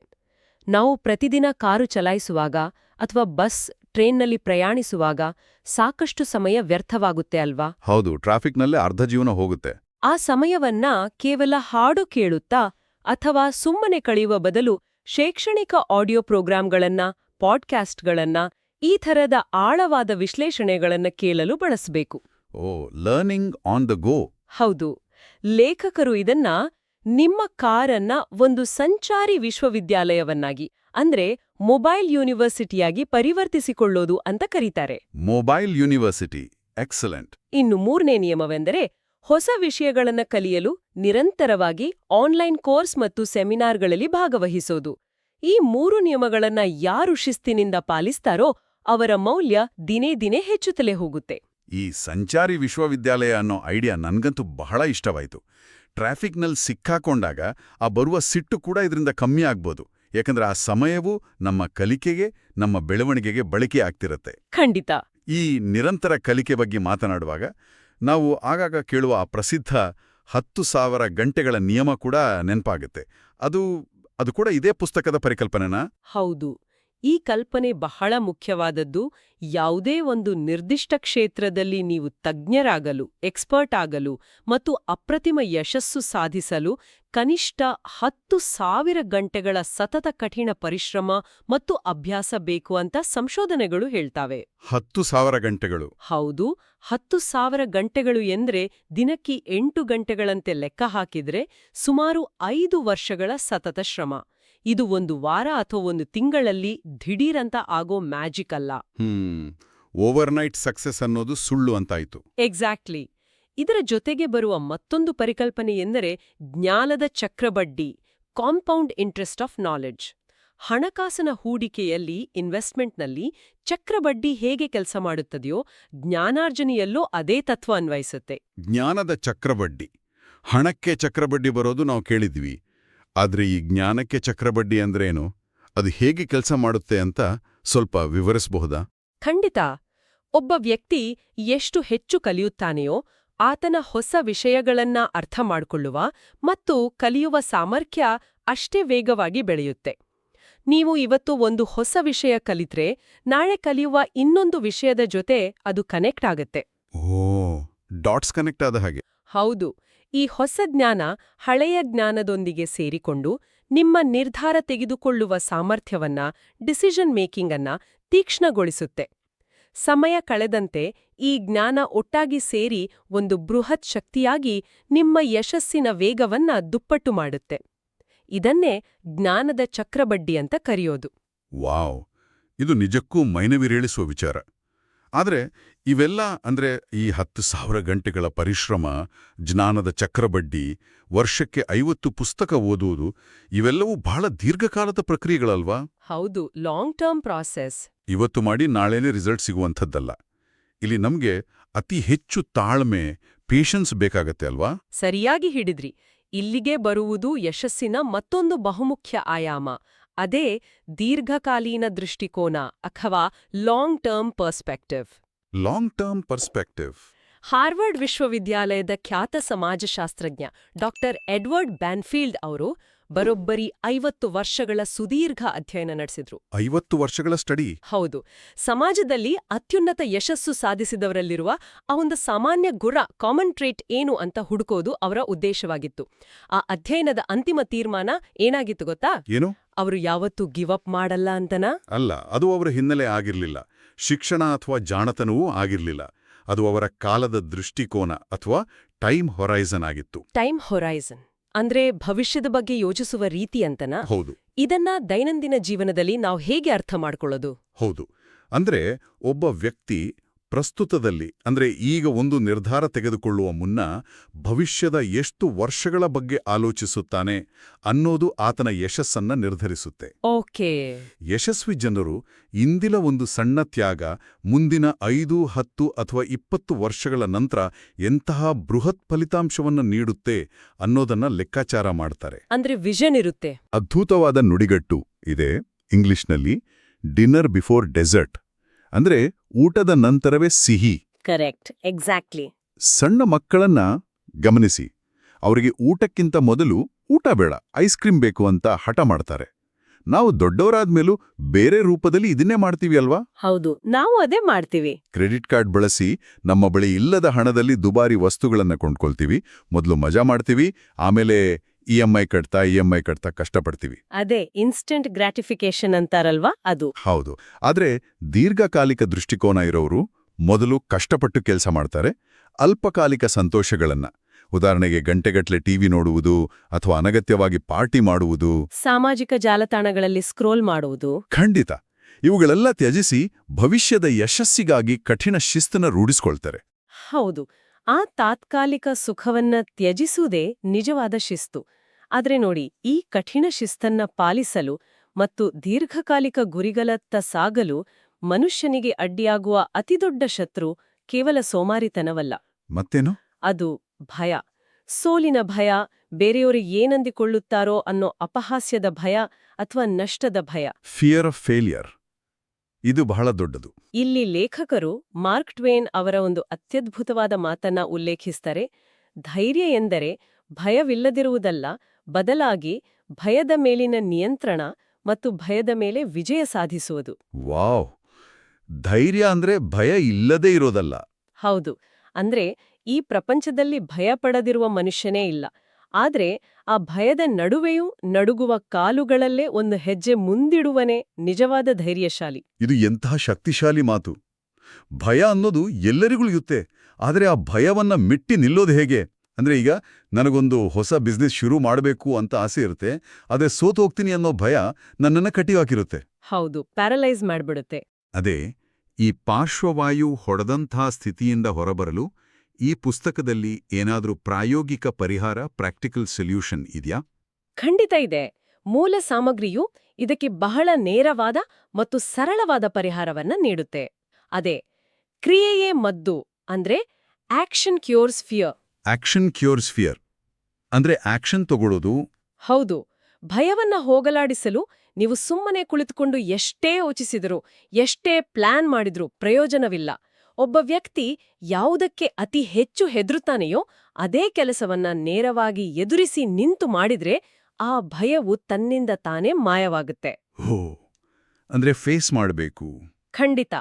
ನಾವು ಪ್ರತಿದಿನ ಕಾರು ಚಲಾಯಿಸುವಾಗ ಅಥವಾ ಬಸ್, ಟ್ರೈನ್ನಲ್ಲಿ ಪ್ರಯಾಣಿಸುವಾಗ ಸಾಕಷ್ಟು ಸಮಯ ವ್ಯರ್ಥವಾಗುತ್ತೆ ಅಲ್ವಾ? ಹೌದು, ಟ್ರಾಫಿಕ್ನಲ್ಲೇ ಅರ್ಧ ಜೀವನ ಹೋಗುತ್ತೆ. ಆ ಸಮಯವನ್ನ ಕೇವಲ ಹಾಡು ಕೇಳುತ್ತಾ ಅಥವಾ ಸುಮ್ಮನೆ ಕಳೆಯುವ ಬದಲು ಶೈಕ್ಷಣಿಕ ಆಡಿಯೋ ಪ್ರೋಗ್ರಾಂಗಳನ್ನ, ಪಾಡ್ಕಾಸ್ಟ್ಗಳನ್ನ, ಈ ಥರದ ಆಳವಾದ ವಿಶ್ಲೇಷಣೆಗಳನ್ನ ಕೇಳಲು ಬಳಸಬೇಕು. ಲರ್ನಿಂಗ್ ಆನ್ ದ ಗೋ. ಹೌದು. ಲೇಖಕರು ಇದನ್ನ ನಿಮ್ಮ ಕಾರನ್ನ ಒಂದು ಸಂಚಾರಿ ವಿಶ್ವವಿದ್ಯಾಲಯವನ್ನಾಗಿ, ಅಂದ್ರೆ ಮೊಬೈಲ್ ಯೂನಿವರ್ಸಿಟಿಯಾಗಿ ಪರಿವರ್ತಿಸಿಕೊಳ್ಳೋದು ಅಂತ ಕರೀತಾರೆ. Mobile university, excellent. ಇನ್ನು 3ನೇ ನಿಯಮವೆಂದರೆ ಹೊಸ ವಿಷಯಗಳನ್ನ ಕಲಿಯಲು ನಿರಂತರವಾಗಿ ಆನ್ಲೈನ್ ಕೋರ್ಸ್ ಮತ್ತು ಸೆಮಿನಾರ್ಗಳಲ್ಲಿ ಭಾಗವಹಿಸೋದು. ಈ 3 ನಿಯಮಗಳನ್ನ ಯಾರು ಶಿಸ್ತಿನಿಂದ ಪಾಲಿಸ್ತಾರೋ ಅವರ ಮೌಲ್ಯ ದಿನೇ ದಿನೇ ಹೆಚ್ಚುತ್ತಲೇ ಹೋಗುತ್ತೆ. ಈ ಸಂಚಾರಿ ವಿಶ್ವವಿದ್ಯಾಲಯ ಅನ್ನೋ ಐಡಿಯಾ ನನ್ಗಂತೂ ಬಹಳ ಇಷ್ಟವಾಯಿತು. ಟ್ರಾಫಿಕ್ನಲ್ಲಿ ಸಿಕ್ಕಾಕೊಂಡಾಗ ಆ ಬರುವ ಸಿಟ್ಟು ಕೂಡ ಇದರಿಂದ ಕಮ್ಮಿ ಆಗ್ಬೋದು. ಯಾಕಂದ್ರೆ ಆ ಸಮಯವೂ ನಮ್ಮ ಕಲಿಕೆಗೆ, ನಮ್ಮ ಬೆಳವಣಿಗೆಗೆ ಬಳಕೆ ಆಗ್ತಿರತ್ತೆ. ಖಂಡಿತ. ಈ ನಿರಂತರ ಕಲಿಕೆ ಬಗ್ಗೆ ಮಾತನಾಡುವಾಗ ನಾವು ಆಗಾಗ ಕೇಳುವ ಆ ಪ್ರಸಿದ್ಧ 10,000 ಗಂಟೆಗಳ ನಿಯಮ ಕೂಡ ನೆನಪಾಗುತ್ತೆ. ಅದು ಕೂಡ ಇದೇ ಪುಸ್ತಕದ ಪರಿಕಲ್ಪನೆನಾ? ಹೌದು. ಈ ಕಲ್ಪನೆ ಬಹಳ ಮುಖ್ಯವಾದದ್ದು. ಯಾವುದೇ ಒಂದು ನಿರ್ದಿಷ್ಟ ಕ್ಷೇತ್ರದಲ್ಲಿ ನೀವು ತಜ್ಞರಾಗಲು, ಎಕ್ಸ್ಪರ್ಟ್ ಆಗಲು ಮತ್ತು ಅಪ್ರತಿಮ ಯಶಸ್ಸು ಸಾಧಿಸಲು ಕನಿಷ್ಠ 10,000 ಗಂಟೆಗಳ ಸತತ ಕಠಿಣ ಪರಿಶ್ರಮ ಮತ್ತು ಅಭ್ಯಾಸ ಬೇಕು ಅಂತ ಸಂಶೋಧನೆಗಳು ಹೇಳ್ತಾವೆ. 10,000 ಗಂಟೆಗಳು? ಹೌದು. 10,000 ಗಂಟೆಗಳು ಎಂದ್ರೆ ದಿನಕ್ಕೆ 8 ಗಂಟೆಗಳಂತೆ ಲೆಕ್ಕ ಹಾಕಿದ್ರೆ ಸುಮಾರು 5 ವರ್ಷಗಳ ಸತತ ಶ್ರಮ. ಇದು ಒಂದು ವಾರ ಅಥವಾ ಒಂದು ತಿಂಗಳಲ್ಲಿ ದಿಢೀರಂತ ಆಗೋ ಮ್ಯಾಜಿಕ್ ಅಲ್ಲ. ಓವರ್ನೈಟ್ ಸಕ್ಸಸ್ ಅನ್ನೋದು ಸುಳ್ಳು ಅಂತಾಯ್ತು. ಎಕ್ಸಾಕ್ಟ್ಲಿ. ಇದರ ಜೊತೆಗೆ ಬರುವ ಮತ್ತೊಂದು ಪರಿಕಲ್ಪನೆ ಎಂದರೆ ಜ್ಞಾನದ ಚಕ್ರಬಡ್ಡಿ, ಕಾಂಪೌಂಡ್ ಇಂಟ್ರೆಸ್ಟ್ ಆಫ್ ನಾಲೆಡ್ಜ್. ಹಣಕಾಸಿನ ಹೂಡಿಕೆಯಲ್ಲಿ ಇನ್ವೆಸ್ಟ್ಮೆಂಟ್ನಲ್ಲಿ ಚಕ್ರಬಡ್ಡಿ ಹೇಗೆ ಕೆಲಸ ಮಾಡುತ್ತದೆಯೋ ಜ್ಞಾನಾರ್ಜನೆಯಲ್ಲೂ ಅದೇ ತತ್ವ ಅನ್ವಯಿಸುತ್ತೆ. ಜ್ಞಾನದ ಚಕ್ರಬಡ್ಡಿ. ಹಣಕ್ಕೆ ಚಕ್ರಬಡ್ಡಿ ಬರೋದು ನಾವು ಕೇಳಿದ್ವಿ. ಆದ್ರೆ ಈ ಜ್ಞಾನಕ್ಕೆ ಚಕ್ರಬಡ್ಡಿ ಅಂದ್ರೇನು? ಅದು ಹೇಗೆ ಕೆಲಸ ಮಾಡುತ್ತೆ ಅಂತ ಸ್ವಲ್ಪ ವಿವರಿಸಬಹುದಾ? ಖಂಡಿತ. ಒಬ್ಬ ವ್ಯಕ್ತಿ ಎಷ್ಟು ಹೆಚ್ಚು ಕಲಿಯುತ್ತಾನೆಯೋ ಆತನ ಹೊಸ ವಿಷಯಗಳನ್ನ ಅರ್ಥ ಮಾಡಿಕೊಳ್ಳುವ ಮತ್ತು ಕಲಿಯುವ ಸಾಮರ್ಥ್ಯ ಅಷ್ಟೇ ವೇಗವಾಗಿ ಬೆಳೆಯುತ್ತೆ. ನೀವು ಇವತ್ತು ಒಂದು ಹೊಸ ವಿಷಯ ಕಲಿತ್ರೆ ನಾಳೆ ಕಲಿಯುವ ಇನ್ನೊಂದು ವಿಷಯದ ಜೊತೆ ಅದು ಕನೆಕ್ಟ್ ಆಗತ್ತೆ. ಓ, ಡಾಟ್ಸ್ ಕನೆಕ್ಟ್ ಆದ ಹಾಗೆ. ಹೌದು. ಈ ಹೊಸ ಜ್ಞಾನ ಹಳೆಯ ಜ್ಞಾನದೊಂದಿಗೆ ಸೇರಿಕೊಂಡು ನಿಮ್ಮ ನಿರ್ಧಾರ ತೆಗೆದುಕೊಳ್ಳುವ ಸಾಮರ್ಥ್ಯವನ್ನ, ಡಿಸಿಷನ್ ಮೇಕಿಂಗ್ ಅನ್ನ ತೀಕ್ಷ್ಣಗೊಳಿಸುತ್ತೆ. ಸಮಯ ಕಳೆದಂತೆ ಈ ಜ್ಞಾನ ಒಟ್ಟಾಗಿ ಸೇರಿ ಒಂದು ಬೃಹತ್ ಶಕ್ತಿಯಾಗಿ ನಿಮ್ಮ ಯಶಸ್ಸಿನ ವೇಗವನ್ನ ದುಪ್ಪಟ್ಟು ಮಾಡುತ್ತೆ. ಇದನ್ನೇ ಜ್ಞಾನದ ಚಕ್ರಬಡ್ಡಿ ಅಂತ ಕರೆಯೋದು. ವಾವ್, ಇದು ನಿಜಕ್ಕೂ ಮೈನವಿರೇಳಿಸುವ ವಿಚಾರ. ಆದರೆ ಇವೆಲ್ಲ ಅಂದ್ರೆ ಈ 10,000 ಗಂಟೆಗಳ ಪರಿಶ್ರಮ, ಜ್ಞಾನದ ಚಕ್ರಬಡ್ಡಿ, ವರ್ಷಕ್ಕೆ 50 ಪುಸ್ತಕ ಓದುವುದು, ಇವೆಲ್ಲವೂ ಬಹಳ ದೀರ್ಘಕಾಲದ ಪ್ರಕ್ರಿಯೆಗಳಲ್ವಾ? ಹೌದು, ಲಾಂಗ್ ಟರ್ಮ್ ಪ್ರಾಸೆಸ್. ಇವತ್ತು ಮಾಡಿ ನಾಳೆನೇ ರಿಸಲ್ಟ್ ಸಿಗುವಂಥದ್ದಲ್ಲ. ಇಲ್ಲಿ ನಮ್ಗೆ ಅತಿ ಹೆಚ್ಚು ತಾಳ್ಮೆ, ಪೇಷನ್ಸ್ ಬೇಕಾಗತ್ತೆ ಅಲ್ವಾ? ಸರಿಯಾಗಿ ಹಿಡಿದ್ರಿ. ಇಲ್ಲಿಗೆ ಬರುವುದು ಯಶಸ್ಸಿನ ಮತ್ತೊಂದು ಬಹುಮುಖ್ಯ ಆಯಾಮ. ಅದೇ ದೀರ್ಘಕಾಲೀನ ದೃಷ್ಟಿಕೋನ ಅಥವಾ long term perspective. Long term perspective. Harvard ವಿಶ್ವವಿದ್ಯಾಲಯದ ಖ್ಯಾತ ಸಮಾಜಶಾಸ್ತ್ರಜ್ಞ ಡಾಕ್ಟರ್ ಎಡ್ವರ್ಡ್ ಬ್ಯಾನ್ಫೀಲ್ಡ್ ಅವರು ಬರೋಬ್ಬರಿ 50 ವರ್ಷಗಳ ಸುದೀರ್ಘ ಅಧ್ಯಯನ ನಡೆಸಿದ್ರು. 50 ವರ್ಷಗಳ ಸ್ಟಡಿ? ಹೌದು. ಸಮಾಜದಲ್ಲಿ ಅತ್ಯುನ್ನತ ಯಶಸ್ಸು ಸಾಧಿಸಿದವರಲ್ಲಿರುವ ಆ ಒಂದು ಸಾಮಾನ್ಯ ಗುಣ, ಕಾಮನ್ ಟ್ರೇಟ್ ಏನು ಅಂತ ಹುಡುಕೋದು ಅವರ ಉದ್ದೇಶವಾಗಿತ್ತು. ಆ ಅಧ್ಯಯನದ ಅಂತಿಮ ತೀರ್ಮಾನ ಏನಾಗಿತ್ತು ಗೊತ್ತಾ? ಏನು? ಅವರು ಯಾವತ್ತೂ ಗಿವ್ ಅಪ್ ಮಾಡಲ್ಲ ಅಂತನಾ? ಅಲ್ಲ, ಅದು ಅವರ ಹಿನ್ನೆಲೆ ಆಗಿರ್ಲಿಲ್ಲ. ಶಿಕ್ಷಣ ಅಥವಾ ಜಾಣತನವೂ ಆಗಿರ್ಲಿಲ್ಲ. ಅದು ಅವರ ಕಾಲದ ದೃಷ್ಟಿಕೋನ ಅಥವಾ ಟೈಮ್ ಹೊರೈಸನ್ ಆಗಿತ್ತು. ಟೈಮ್ ಹೊರೈಸನ್ ಅಂದ್ರೆ ಭವಿಷ್ಯದ ಬಗ್ಗೆ ಯೋಚಿಸುವ ರೀತಿ ಅಂತನಾ? ಹೌದು. ಇದನ್ನ ದೈನಂದಿನ ಜೀವನದಲ್ಲಿ ನಾವು ಹೇಗೆ ಅರ್ಥ ಮಾಡ್ಕೊಳ್ಳೋದು? ಹೌದು. ಅಂದ್ರೆ ಒಬ್ಬ ವ್ಯಕ್ತಿ ಪ್ರಸ್ತುತದಲ್ಲಿ, ಅಂದ್ರೆ ಈಗ ಒಂದು ನಿರ್ಧಾರ ತೆಗೆದುಕೊಳ್ಳುವ ಮುನ್ನ ಭವಿಷ್ಯದ ಎಷ್ಟು ವರ್ಷಗಳ ಬಗ್ಗೆ ಆಲೋಚಿಸುತ್ತಾನೆ ಅನ್ನೋದು ಆತನ ಯಶಸ್ಸನ್ನ ನಿರ್ಧರಿಸುತ್ತೆ. ಓಕೆ. ಯಶಸ್ವಿ ಜನರು ಇಂದಿನ ಒಂದು ಸಣ್ಣ ತ್ಯಾಗ ಮುಂದಿನ 5, 10 ಅಥವಾ 20 ವರ್ಷಗಳ ನಂತರ ಎಂತಹ ಬೃಹತ್ ಫಲಿತಾಂಶವನ್ನು ನೀಡುತ್ತೆ ಅನ್ನೋದನ್ನ ಲೆಕ್ಕಾಚಾರ ಮಾಡ್ತಾರೆ. ಅಂದ್ರೆ ವಿಷನ್ ಇರುತ್ತೆ. ಅದ್ಭುತವಾದ ನುಡಿಗಟ್ಟು ಇದೆ ಇಂಗ್ಲಿಷ್ನಲ್ಲಿ, ಡಿನ್ನರ್ ಬಿಫೋರ್ ಡೆಸರ್ಟ್. ಅಂದ್ರೆ ಊಟದ ನಂತರವೇ ಸಿಹಿ. Correct, exactly. ಸಣ್ಣ ಮಕ್ಕಳನ್ನ ಗಮನಿಸಿ. ಅವರಿಗೆ ಊಟಕ್ಕಿಂತ ಮೊದಲು ಊಟ ಬೇಡ, ಐಸ್ ಕ್ರೀಮ್ ಬೇಕು ಅಂತ ಹಠ ಮಾಡ್ತಾರೆ. ನಾವು ದೊಡ್ಡವರಾದ್ಮೇಲೂ ಬೇರೆ ರೂಪದಲ್ಲಿ ಇದನ್ನೇ ಮಾಡ್ತೀವಿ ಅಲ್ವಾ? ಹೌದು, ನಾವು ಅದೇ ಮಾಡ್ತೀವಿ. ಕ್ರೆಡಿಟ್ ಕಾರ್ಡ್ ಬಳಸಿ ನಮ್ಮ ಬಳಿ ಇಲ್ಲದ ಹಣದಲ್ಲಿ ದುಬಾರಿ ವಸ್ತುಗಳನ್ನ ಕೊಂಡ್ಕೊಳ್ತೀವಿ. ಮೊದಲು ಮಜಾ ಮಾಡ್ತೀವಿ, ಆಮೇಲೆ ಇಎಂಐ ಕಟ್ತಾ ಕಷ್ಟಪಡ್ತೀವಿ. ಅದೇ ಇನ್ಸ್ಟೆಂಟ್ ಗ್ರಾಟಿಫಿಕೇಶನ್ ಅಂತಾರಲ್ವಾ, ಅದು. ಹೌದು. ಆದ್ರೆ ದೀರ್ಘಕಾಲಿಕ ದೃಷ್ಟಿಕೋನ ಇರೋರು ಮೊದಲು ಕಷ್ಟಪಟ್ಟು ಕೆಲಸ ಮಾಡ್ತಾರೆ. ಅಲ್ಪಕಾಲಿಕ ಸಂತೋಷಗಳನ್ನ, ಉದಾಹರಣೆಗೆ ಗಂಟೆಗಟ್ಟಲೆ ಟಿವಿ ನೋಡುವುದು ಅಥವಾ ಅನಗತ್ಯವಾಗಿ ಪಾರ್ಟಿ ಮಾಡುವುದು, ಸಾಮಾಜಿಕ ಜಾಲತಾಣಗಳಲ್ಲಿ ಸ್ಕ್ರೋಲ್ ಮಾಡುವುದು. ಖಂಡಿತ ಇವುಗಳೆಲ್ಲ ತ್ಯಜಿಸಿ ಭವಿಷ್ಯದ ಯಶಸ್ಸಿಗಾಗಿ ಕಠಿಣ ಶಿಸ್ತನ್ನ ರೂಢಿಸ್ಕೊಳ್ತಾರೆ. ಹೌದು, ಆ ತಾತ್ಕಾಲಿಕ ಸುಖವನ್ನ ತ್ಯಜಿಸುವುದೇ ನಿಜವಾದ ಶಿಸ್ತು. ಆದ್ರೆ ನೋಡಿ, ಈ ಕಠಿಣ ಶಿಸ್ತನ್ನ ಪಾಲಿಸಲು ಮತ್ತು ದೀರ್ಘಕಾಲಿಕ ಗುರಿಗಳತ್ತ ಸಾಗಲು ಮನುಷ್ಯನಿಗೆ ಅಡ್ಡಿಯಾಗುವ ಅತಿದೊಡ್ಡ ಶತ್ರು ಕೇವಲ ಸೋಮಾರಿತನವಲ್ಲ. ಮತ್ತೇನು? ಅದು ಭಯ. ಸೋಲಿನ ಭಯ, ಬೇರೆಯವರು ಏನಂದಿಕೊಳ್ಳುತ್ತಾರೋ ಅನ್ನೋ ಅಪಹಾಸ್ಯದ ಭಯ ಅಥವಾ ನಷ್ಟದ ಭಯ. Fear of failure. ಇದು ಬಹಳ ದೊಡ್ಡದು. ಇಲ್ಲಿ ಲೇಖಕರು ಮಾರ್ಕ್ ಟ್ವೇನ್ ಅವರ ಒಂದು ಅತ್ಯದ್ಭುತವಾದ ಮಾತನ್ನ ಉಲ್ಲೇಖಿಸ್ತಾರೆ. ಧೈರ್ಯ ಎಂದರೆ ಭಯವಿಲ್ಲದಿರುವುದಲ್ಲ, ಬದಲಾಗಿ ಭಯದ ಮೇಲಿನ ನಿಯಂತ್ರಣ ಮತ್ತು ಭಯದ ಮೇಲೆ ವಿಜಯ ಸಾಧಿಸುವುದು. ವಾವ್! ಧೈರ್ಯ ಅಂದ್ರೆ ಭಯ ಇಲ್ಲದೇ ಇರೋದಲ್ಲ. ಹೌದು. ಅಂದ್ರೆ ಈ ಪ್ರಪಂಚದಲ್ಲಿ ಭಯ ಪಡದಿರುವ ಮನುಷ್ಯನೇ ಇಲ್ಲ. ಆದ್ರೆ ಆ ಭಯದ ನಡುವೆಯೂ ನಡುಗುವ ಕಾಲುಗಳಲ್ಲೇ ಒಂದು ಹೆಜ್ಜೆ ಮುಂದಿಡುವನೇ ನಿಜವಾದ ಧೈರ್ಯಶಾಲಿ. ಇದು ಎಂತಹ ಶಕ್ತಿಶಾಲಿ ಮಾತು. ಭಯ ಅನ್ನೋದು ಎಲ್ಲರಿಗೂ ಇರುತ್ತೆ. ಆದರೆ ಆ ಭಯವನ್ನ ಮಿಟ್ಟಿ ನಿಲ್ಲೋದು ಹೇಗೆ? ಅಂದ್ರೆ ಈಗ ನನಗೊಂದು ಹೊಸ ಬಿಸ್ನೆಸ್ ಶುರು ಮಾಡಬೇಕು ಅಂತ ಆಸೆ ಇರುತ್ತೆ, ಆದರೆ ಸೋತು ಹೋಗ್ತೀನಿ ಅನ್ನೋ ಭಯ ನನ್ನನ್ನ ಕಟ್ಟಿಹಾಕಿರುತ್ತೆ. ಹೌದು, ಪ್ಯಾರಲೈಸ್ ಮಾಡ್ಬಿಡುತ್ತೆ. ಅದೇ ಈ ಪಾರ್ಶ್ವವಾಯು ಹೊಡೆದಂಥ ಸ್ಥಿತಿಯಿಂದ ಹೊರಬರಲು ಈ ಪುಸ್ತಕದಲ್ಲಿ ಏನಾದರೂ ಪ್ರಾಯೋಗಿಕ ಪರಿಹಾರ, ಪ್ರಾಕ್ಟಿಕಲ್ ಸೊಲ್ಯೂಷನ್ ಇದೆಯಾ? ಖಂಡಿತ ಇದೆ. ಮೂಲ ಸಾಮಗ್ರಿಯು ಇದಕ್ಕೆ ಬಹಳ ನೇರವಾದ ಮತ್ತು ಸರಳವಾದ ಪರಿಹಾರವನ್ನ ನೀಡುತ್ತೆ. ಅದೇ ಕ್ರಿಯೆಯೇ ಮದ್ದು ಅಂದ್ರೆ action cures fear. Action cures fear ಅಂದ್ರೆ ಆಕ್ಷನ್ ತಗೊಳ್ಳೋದು. ಹೌದು. ಭಯವನ್ನ ಹೋಗಲಾಡಿಸಲು ನೀವು ಸುಮ್ಮನೆ ಕುಳಿತುಕೊಂಡು ಎಷ್ಟೇ ಯೋಚಿಸಿದರೂ ಎಷ್ಟೇ ಪ್ಲಾನ್ ಮಾಡಿದ್ರೂ ಪ್ರಯೋಜನವಿಲ್ಲ. ಒಬ್ಬ ವ್ಯಕ್ತಿ ಯಾವುದಕ್ಕೆ ಅತಿ ಹೆಚ್ಚು ಹೆದರುತ್ತಾನೆಯೋ ಅದೇ ಕೆಲಸವನ್ನ ನೇರವಾಗಿ ಎದುರಿಸಿ ನಿಂತು ಮಾಡಿದ್ರೆ ಆ ಭಯವು ತನ್ನಿಂದ ತಾನೇ ಮಾಯವಾಗುತ್ತೆ. ಹೋ, ಅಂದ್ರೆ ಫೇಸ್ ಮಾಡಬೇಕು. ಖಂಡಿತ.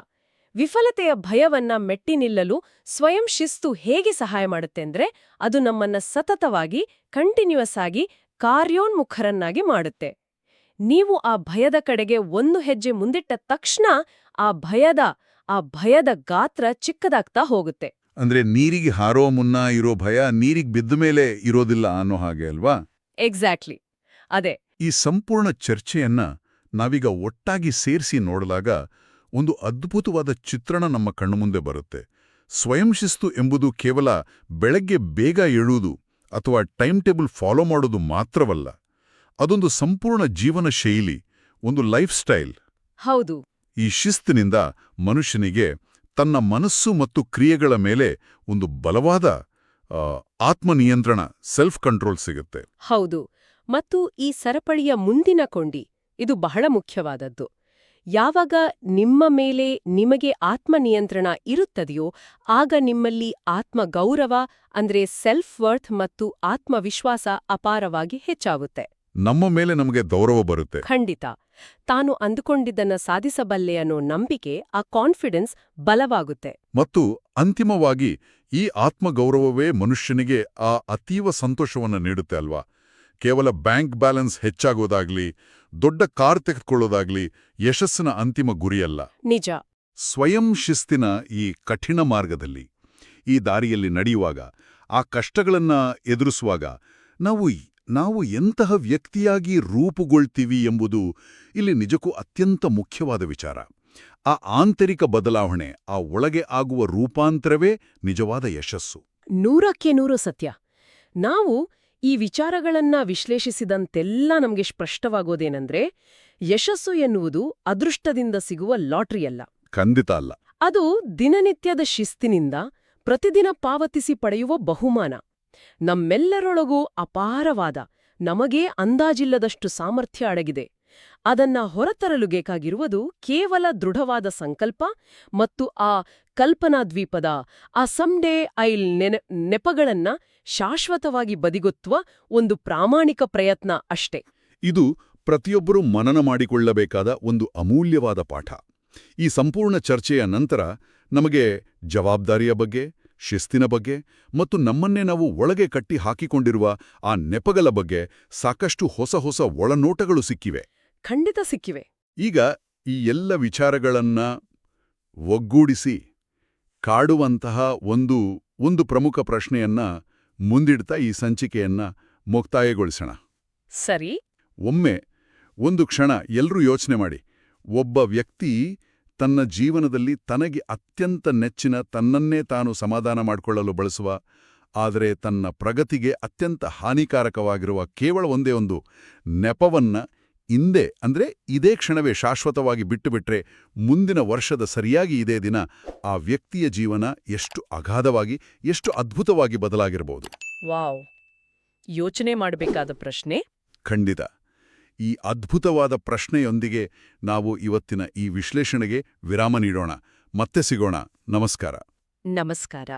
ವಿಫಲತೆಯ ಭಯವನ್ನ ಮೆಟ್ಟಿ ನಿಲ್ಲಲು ಸ್ವಯಂ ಶಿಸ್ತು ಹೇಗೆ ಸಹಾಯ ಮಾಡುತ್ತೆ ಅಂದ್ರೆ ಅದು ನಮ್ಮನ್ನ ಸತತವಾಗಿ ಕಂಟಿನ್ಯೂಯಸ್ ಆಗಿ ಕಾರ್ಯೋನ್ಮುಖರನ್ನಾಗಿ ಮಾಡುತ್ತೆ. ನೀವು ಆ ಭಯದ ಕಡೆಗೆ ಒಂದು ಹೆಜ್ಜೆ ಮುಂದಿಟ್ಟ ತಕ್ಷಣ ಆ ಭಯದ ಗಾತ್ರ ಚಿಕ್ಕದಾಗ್ತಾ ಹೋಗುತ್ತೆ. ಅಂದ್ರೆ ನೀರಿಗೆ ಹಾರೋ ಮುನ್ನ ಇರೋ ಭಯ ನೀರಿಗೆ ಬಿದ್ದ ಮೇಲೆ ಇರೋದಿಲ್ಲ ಅನ್ನೋ ಹಾಗೆ ಅಲ್ವಾ? ಎಕ್ಸಾಕ್ಟ್ಲಿ ಅದೇ. ಈ ಸಂಪೂರ್ಣ ಚರ್ಚೆಯನ್ನ ನಾವೀಗ ಒಟ್ಟಾಗಿ ಸೇರಿಸಿ ನೋಡಿದಾಗ ಒಂದು ಅದ್ಭುತವಾದ ಚಿತ್ರಣ ನಮ್ಮ ಕಣ್ಣು ಮುಂದೆ ಬರುತ್ತೆ. ಸ್ವಯಂ ಶಿಸ್ತು ಎಂಬುದು ಕೇವಲ ಬೆಳಗ್ಗೆ ಬೇಗ ಏಳುವುದು ಅಥವಾ ಟೈಮ್ ಟೇಬಲ್ ಫಾಲೋ ಮಾಡೋದು ಮಾತ್ರವಲ್ಲ. ಅದೊಂದು ಸಂಪೂರ್ಣ ಜೀವನ ಶೈಲಿ, ಒಂದು ಲೈಫ್ ಸ್ಟೈಲ್. ಹೌದು. ಈ ಶಿಸ್ತಿನಿಂದ ಮನುಷ್ಯನಿಗೆ ತನ್ನ ಮನಸ್ಸು ಮತ್ತು ಕ್ರಿಯೆಗಳ ಮೇಲೆ ಒಂದು ಬಲವಾದ ಆತ್ಮನಿಯಂತ್ರಣ, ಸೆಲ್ಫ್ ಕಂಟ್ರೋಲ್ ಸಿಗುತ್ತೆ. ಹೌದು. ಮತ್ತು ಈ ಸರಪಳಿಯ ಮುಂದಿನ ಕೊಂಡಿ ಇದು ಬಹಳ ಮುಖ್ಯವಾದದ್ದು. ಯಾವಾಗ ನಿಮ್ಮ ಮೇಲೆ ನಿಮಗೆ ಆತ್ಮನಿಯಂತ್ರಣ ಇರುತ್ತದೆಯೋ ಆಗ ನಿಮ್ಮಲ್ಲಿ ಆತ್ಮಗೌರವ ಅಂದ್ರೆ ಸೆಲ್ಫ್ ವರ್ತ್ ಮತ್ತು ಆತ್ಮವಿಶ್ವಾಸ ಅಪಾರವಾಗಿ ಹೆಚ್ಚಾಗುತ್ತೆ. ನಮ್ಮ ಮೇಲೆ ನಮಗೆ ಗೌರವ ಬರುತ್ತೆ. ಖಂಡಿತ. ತಾನು ಅಂದುಕೊಂಡಿದ್ದನ್ನ ಸಾಧಿಸಬಲ್ಲೆ ಅನ್ನೋ ನಂಬಿಕೆ, ಆ ಕಾನ್ಫಿಡೆನ್ಸ್ ಬಲವಾಗುತ್ತೆ. ಮತ್ತು ಅಂತಿಮವಾಗಿ ಈ ಆತ್ಮಗೌರವವೇ ಮನುಷ್ಯನಿಗೆ ಆ ಅತೀವ ಸಂತೋಷವನ್ನು ನೀಡುತ್ತೆ ಅಲ್ವಾ? ಕೇವಲ ಬ್ಯಾಂಕ್ ಬ್ಯಾಲೆನ್ಸ್ ಹೆಚ್ಚಾಗೋದಾಗ್ಲಿ, ದೊಡ್ಡ ಕಾರ್ ತೆಗೆದುಕೊಳ್ಳೋದಾಗ್ಲಿ ಯಶಸ್ಸಿನ ಅಂತಿಮ ಗುರಿಯಲ್ಲ. ನಿಜ. ಸ್ವಯಂ ಶಿಸ್ತಿನ ಈ ಕಠಿಣ ಮಾರ್ಗದಲ್ಲಿ, ಈ ದಾರಿಯಲ್ಲಿ ನಡೆಯುವಾಗ, ಆ ಕಷ್ಟಗಳನ್ನ ಎದುರಿಸುವಾಗ ನಾವು ಎಂತಹ ವ್ಯಕ್ತಿಯಾಗಿ ರೂಪುಗೊಳ್ತೀವಿ ಎಂಬುದು ಇಲ್ಲಿ ನಿಜಕ್ಕೂ ಅತ್ಯಂತ ಮುಖ್ಯವಾದ ವಿಚಾರ. ಆ ಆಂತರಿಕ ಬದಲಾವಣೆ, ಆ ಒಳಗೆ ಆಗುವ ರೂಪಾಂತರವೇ ನಿಜವಾದ ಯಶಸ್ಸು. 100% ಸತ್ಯ. ನಾವು ಈ ವಿಚಾರಗಳನ್ನ ವಿಶ್ಲೇಷಿಸಿದಂತೆಲ್ಲ ನಮಗೆ ಸ್ಪಷ್ಟವಾಗೋದೇನೆಂದ್ರೆ ಯಶಸ್ಸು ಎನ್ನುವುದು ಅದೃಷ್ಟದಿಂದ ಸಿಗುವ ಲಾಟರಿಯಲ್ಲ. ಖಂಡಿತ ಅಲ್ಲ. ಅದು ದಿನನಿತ್ಯದ ಶಿಸ್ತಿನಿಂದ ಪ್ರತಿದಿನ ಪಾವತಿಸಿ ಪಡೆಯುವ ಬಹುಮಾನ. ನಮ್ಮೆಲ್ಲರೊಳಗೂ ಅಪಾರವಾದ, ನಮಗೇ ಅಂದಾಜಿಲ್ಲದಷ್ಟು ಸಾಮರ್ಥ್ಯ ಅಡಗಿದೆ. ಅದನ್ನ ಹೊರತರಲು ಬೇಕಾಗಿರುವುದು ಕೇವಲ ದೃಢವಾದ ಸಂಕಲ್ಪ ಮತ್ತು ಆ ಕಲ್ಪನಾದ್ವೀಪದ ಆ ಸಮ್ಡೇ ಐಲ್ ನೆಪಗಳನ್ನ ಶಾಶ್ವತವಾಗಿ ಬದಿಗೊತ್ತುವ ಒಂದು ಪ್ರಾಮಾಣಿಕ ಪ್ರಯತ್ನ ಅಷ್ಟೇ. ಇದು ಪ್ರತಿಯೊಬ್ಬರೂ ಮನನ ಮಾಡಿಕೊಳ್ಳಬೇಕಾದ ಒಂದು ಅಮೂಲ್ಯವಾದ ಪಾಠ. ಈ ಸಂಪೂರ್ಣ ಚರ್ಚೆಯ ನಂತರ ನಮಗೆ ಜವಾಬ್ದಾರಿಯ ಬಗ್ಗೆ, ಶಿಸ್ತಿನ ಬಗ್ಗೆ ಮತ್ತು ನಮ್ಮನ್ನೇ ನಾವು ಒಳಗೆ ಕಟ್ಟಿ ಹಾಕಿಕೊಂಡಿರುವ ಆ ನೆಪಗಳ ಬಗ್ಗೆ ಸಾಕಷ್ಟು ಹೊಸ ಒಳನೋಟಗಳು ಸಿಕ್ಕಿವೆ. ಖಂಡಿತ ಸಿಕ್ಕಿವೆ. ಈಗ ಈ ಎಲ್ಲ ವಿಚಾರಗಳನ್ನ ಒಗ್ಗೂಡಿಸಿ ಕಾಡುವಂತಹ ಒಂದು ಪ್ರಮುಖ ಪ್ರಶ್ನೆಯನ್ನ ಮುಂದಿಡ್ತಾ ಈ ಸಂಚಿಕೆಯನ್ನ ಮುಕ್ತಾಯಗೊಳಿಸೋಣ. ಸರಿ. ಒಮ್ಮೆ ಒಂದು ಕ್ಷಣ ಎಲ್ರೂ ಯೋಚನೆ ಮಾಡಿ. ಒಬ್ಬ ವ್ಯಕ್ತಿ ತನ್ನ ಜೀವನದಲ್ಲಿ ತನಗೆ ಅತ್ಯಂತ ನೆಚ್ಚಿನ ತನ್ನನ್ನೇ ತಾನು ಸಮಾಧಾನ ಮಾಡಿಕೊಳ್ಳಲು ಬಳಸುವ, ಆದರೆ ತನ್ನ ಪ್ರಗತಿಗೆ ಅತ್ಯಂತ ಹಾನಿಕಾರಕವಾಗಿರುವ ಕೇವಲ ಒಂದೇ ಒಂದು ನೆಪವನ್ನ ಇದೇ ಕ್ಷಣವೇ ಶಾಶ್ವತವಾಗಿ ಬಿಟ್ಟುಬಿಟ್ರೆ ಮುಂದಿನ ವರ್ಷದ ಸರಿಯಾಗಿ ಇದೇ ದಿನ ಆ ವ್ಯಕ್ತಿಯ ಜೀವನ ಎಷ್ಟು ಅಗಾಧವಾಗಿ, ಎಷ್ಟು ಅದ್ಭುತವಾಗಿ ಬದಲಾಗಿರಬಹುದು. ವಾವ್, ಯೋಚನೆ ಮಾಡಬೇಕಾದ ಪ್ರಶ್ನೆ. ಖಂಡಿತ. ಈ ಅದ್ಭುತವಾದ ಪ್ರಶ್ನೆಯೊಂದಿಗೆ ನಾವು ಇವತ್ತಿನ ಈ ವಿಶ್ಲೇಷಣೆಗೆ ವಿರಾಮ ನೀಡೋಣ. ಮತ್ತೆ ಸಿಗೋಣ. ನಮಸ್ಕಾರ. ನಮಸ್ಕಾರ.